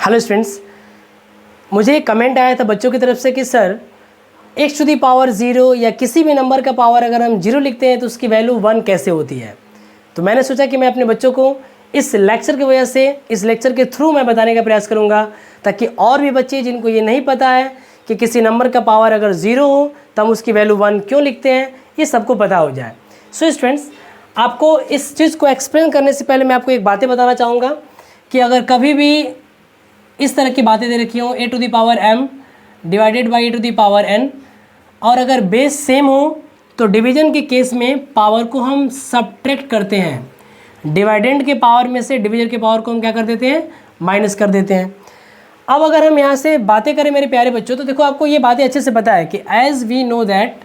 Hello students, मुझे एक comment आया था बच्चों की तरफ से कि sir x to the power 0 या किसी भी नंबर का पावर अगर हम 0 लिखते हैं तो उसकी वैल्यू 1 कैसे होती है। तो मैंने सोचा कि मैं अपने बच्चों को इस लेक्चर की वजह से, इस लेक्चर के थ्रू मैं बताने का प्रयास करूंगा ताकि और भी बच्चे जिनको ये नहीं पता है कि किसी नंबर का पावर अगर 0 हो तो हम उसकी वैल्यू 1 क्यों लिखते हैं, ये सबको पता हो जाए। सो स्टूडेंट्स, आपको इस चीज़ को एक्सप्लेन करने से पहले मैं आपको एक बातें बताना चाहूँगा कि अगर कभी भी इस तरह की बातें दे रखी हों a to the power m divided by a to the power n और अगर बेस सेम हो तो डिवीजन के केस में पावर को हम सब्ट्रैक्ट करते हैं। डिवाइडेंड के पावर में से डिवीजन के पावर को हम क्या कर देते हैं, माइनस कर देते हैं। अब अगर हम यहाँ से बातें करें मेरे प्यारे बच्चों, तो देखो आपको ये बातें अच्छे से पता है कि as we know that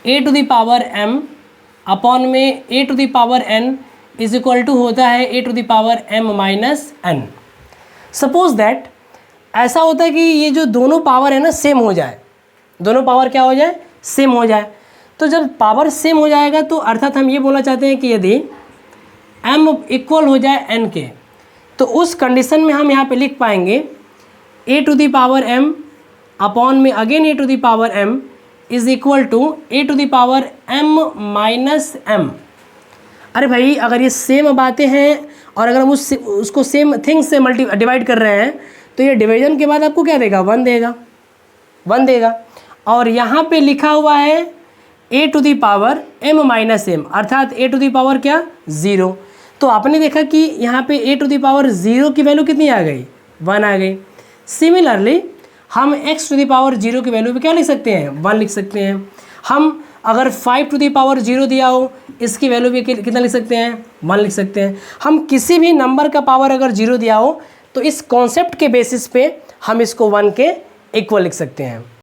a to the power m upon में a to the power n is equal to होता है a to the power m minus n। Suppose that ऐसा होता है कि ये जो दोनों पावर है ना सेम हो जाए, दोनों पावर क्या हो जाए, सेम हो जाए। तो जब पावर सेम हो जाएगा तो अर्थात हम ये बोलना चाहते हैं कि यदि m इक्वल हो जाए n के, तो उस कंडीशन में हम यहाँ पे लिख पाएंगे a to the power m upon में again a to the power m is equal to a to the power m minus m। अरे भाई, अगर ये सेम बातें हैं और अगर हम उसको सेम थिंग से डिवाइड कर रहे हैं तो ये डिवीजन के बाद आपको क्या देगा, 1 देगा। और यहाँ पे लिखा हुआ है a to the power m minus m, अर्थात a टू दी पावर क्या, 0। तो आपने देखा कि यहाँ पे a टू दी पावर 0 की वैल्यू कितनी आ गई, 1 आ गई। सिमिलरली हम x टू दी पावर 0 की वैल्यू पे क्या लिख सकते हैं, 1 लिख सकते हैं। हम अगर 5 टू दी पावर 0 दिया हो, इसकी वैल्यू भी कितना लिख सकते हैं, 1 लिख सकते हैं। हम किसी भी नंबर का पावर अगर 0 दिया हो तो इस कॉन्सेप्ट के बेसिस पे हम इसको 1 के इक्वल लिख सकते हैं।